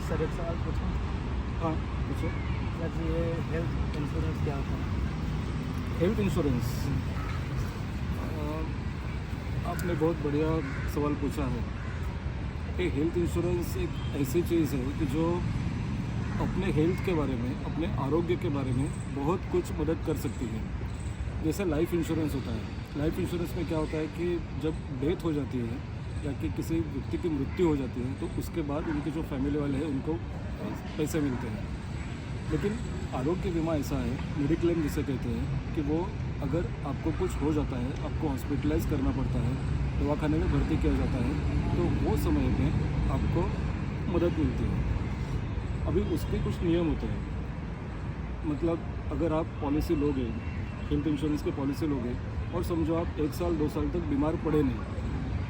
Sir एक सवाल पूछूं? हाँ पूछो। सर ये हेल्थ इंश्योरेंस क्या होता है? हेल्थ इंश्योरेंस, आपने बहुत बढ़िया सवाल पूछा है कि हेल्थ इंश्योरेंस एक ऐसी चीज़ है कि जो अपने हेल्थ के बारे में, अपने आरोग्य के बारे में बहुत कुछ मदद कर सकती है। जैसे लाइफ इंश्योरेंस होता है। लाइफ इंश्योरेंस में क्या होता है कि जब डेथ हो जाती है या कि किसी व्यक्ति की मृत्यु हो जाती है तो उसके बाद उनके जो फैमिली वाले हैं उनको पैसे मिलते हैं। लेकिन आरोग्य बीमा ऐसा है, मेडिक्लेम जिसे कहते हैं, कि वो अगर आपको कुछ हो जाता है, आपको हॉस्पिटलाइज करना पड़ता है, दवाखाने में भर्ती किया जाता है, तो वो समय में आपको मदद मिलती है। अभी उसके कुछ नियम होते हैं। मतलब अगर आप पॉलिसी लोगे, हेल्थ इंश्योरेंस की पॉलिसी लोगे और समझो आप 1 साल 2 साल तक बीमार पड़े नहीं,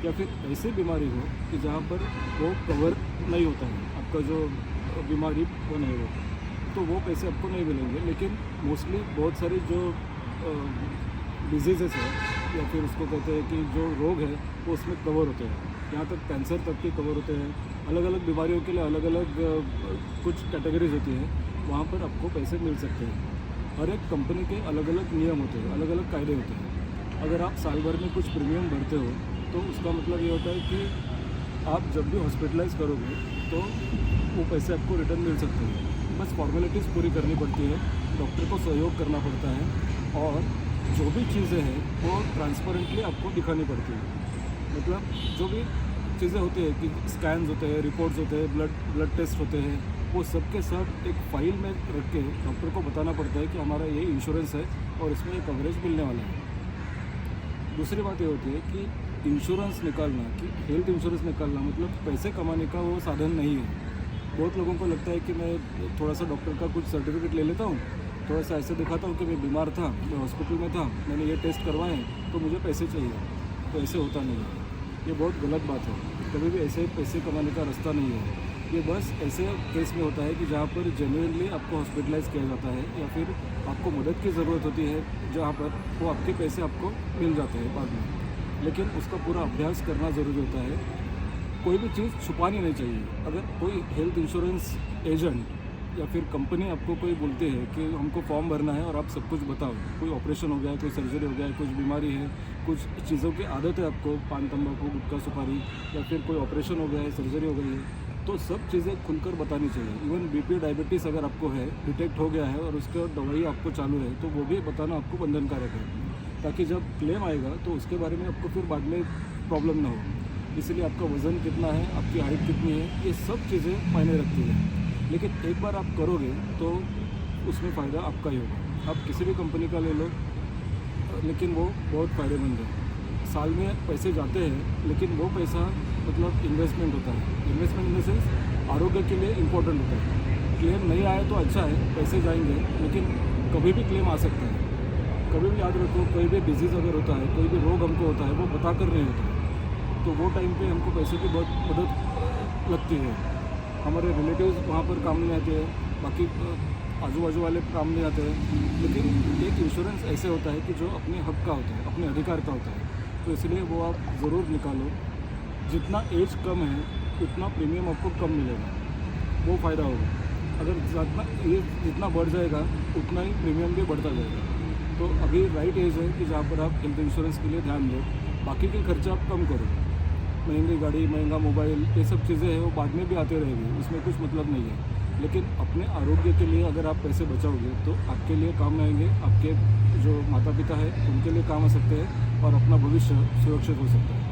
या फिर ऐसी बीमारी हो कि जहाँ पर वो कवर नहीं होता है, आपका जो बीमारी वो नहीं हो, तो वो पैसे आपको नहीं मिलेंगे। लेकिन मोस्टली बहुत सारे जो डिजीज़ेस है या फिर उसको कहते हैं कि जो रोग है वो उसमें कवर होते हैं। यहाँ तक कैंसर तक के कवर होते हैं। अलग अलग बीमारियों के लिए अलग अलग कुछ कैटेगरीज होती हैं, वहाँ पर आपको पैसे मिल सकते हैं। हर एक कंपनी के अलग अलग नियम होते हैं, अलग अलग कायदे होते हैं। अगर आप साल भर में कुछ प्रीमियम भरते हो तो उसका मतलब ये होता है कि आप जब भी हॉस्पिटलाइज करोगे तो वो पैसे आपको रिटर्न मिल सकते हैं। बस फॉर्मेलिटीज़ पूरी करनी पड़ती है, डॉक्टर को सहयोग करना पड़ता है और जो भी चीज़ें हैं वो ट्रांसपेरेंटली आपको दिखानी पड़ती है। मतलब जो भी चीज़ें होती है कि स्कैन्स होते हैं, रिपोर्ट्स होते हैं, ब्लड टेस्ट होते हैं, वो सब के सब एक फ़ाइल में रख के डॉक्टर को बताना पड़ता है कि हमारा ये इंश्योरेंस है और इसमें ये कवरेज मिलने वाला है। दूसरी बात ये होती है कि इंश्योरेंस निकालना, कि हेल्थ इंश्योरेंस निकालना मतलब पैसे कमाने का वो साधन नहीं है। बहुत लोगों को लगता है कि मैं थोड़ा सा डॉक्टर का कुछ सर्टिफिकेट ले लेता हूँ, थोड़ा सा ऐसे दिखाता हूँ कि मैं बीमार था, मैं हॉस्पिटल में था, मैंने ये टेस्ट करवाए तो मुझे पैसे चाहिए, तो ऐसे होता नहीं है। ये बहुत गलत बात है। कभी भी ऐसे पैसे कमाने का रास्ता नहीं है। ये बस ऐसे केस में होता है कि जहाँ पर जेन्युइनली आपको हॉस्पिटलाइज किया जाता है या फिर आपको मदद की ज़रूरत होती है, जहाँ पर वो आपके पैसे आपको मिल जाते हैं बाद में। लेकिन उसका पूरा अभ्यास करना ज़रूरी होता है। कोई भी चीज़ छुपानी नहीं चाहिए। अगर कोई हेल्थ इंश्योरेंस एजेंट या फिर कंपनी आपको कोई बोलती है कि हमको फॉर्म भरना है और आप सब कुछ बताओ, कोई ऑपरेशन हो गया है, कोई सर्जरी हो गया है, कुछ बीमारी है, कुछ चीज़ों की आदत है आपको, पान तंबाकू गुटखा सुपारी, या फिर कोई ऑपरेशन हो गया है, सर्जरी हो गई है, तो सब चीज़ें खुलकर बतानी चाहिए। इवन बीपी डायबिटीज़ अगर आपको है, डिटेक्ट हो गया है और उसका दवाई आपको चालू है, तो वो भी बताना आपको बंधनकारक है, ताकि जब क्लेम आएगा तो उसके बारे में आपको फिर बाद में प्रॉब्लम ना हो। इसलिए आपका वज़न कितना है, आपकी हाइट कितनी है, ये सब चीज़ें मायने रखती हैं। लेकिन एक बार आप करोगे तो उसमें फ़ायदा आपका ही होगा। आप किसी भी कंपनी का ले लो, लेकिन वो बहुत फ़ायदेमंद है। साल में पैसे जाते हैं, लेकिन वो पैसा मतलब इन्वेस्टमेंट होता है। इन्वेस्टमेंट इन द सेंस आरोग्य के लिए इम्पोर्टेंट होता है। क्लेम नहीं आए तो अच्छा है, पैसे जाएंगे, लेकिन कभी भी क्लेम आ सकता है। कभी भी याद रखो, कोई भी डिजीज़ अगर होता है, कोई भी रोग हमको होता है, वो बता कर नहीं होता है, तो वो टाइम पे हमको पैसे की बहुत मदद लगती है। हमारे रिलेटिव्स वहाँ पर काम नहीं आते हैं, बाकी आजू बाजू वाले काम नहीं आते हैं। लेकिन एक इंश्योरेंस ऐसे होता है कि जो अपने हक का होता है, अपने अधिकार का होता है, तो इसलिए वो आप ज़रूर निकालो। जितना एज कम है उतना प्रीमियम आपको कम मिलेगा, वो फ़ायदा होगा। अगर जितना बढ़ जाएगा उतना ही प्रीमियम भी बढ़ता जाएगा। तो अभी राइट एज है कि जहाँ पर आप हेल्थ इंश्योरेंस के लिए ध्यान दो। बाकी के खर्चे आप कम करो। महंगी गाड़ी, महंगा मोबाइल, ये सब चीज़ें हैं वो बाद में भी आते रहेंगी, उसमें कुछ मतलब नहीं है। लेकिन अपने आरोग्य के लिए अगर आप पैसे बचाओगे तो आपके लिए काम आएंगे, आपके जो माता पिता है उनके लिए काम आ सकते हैं और अपना भविष्य सुरक्षित हो सकता है।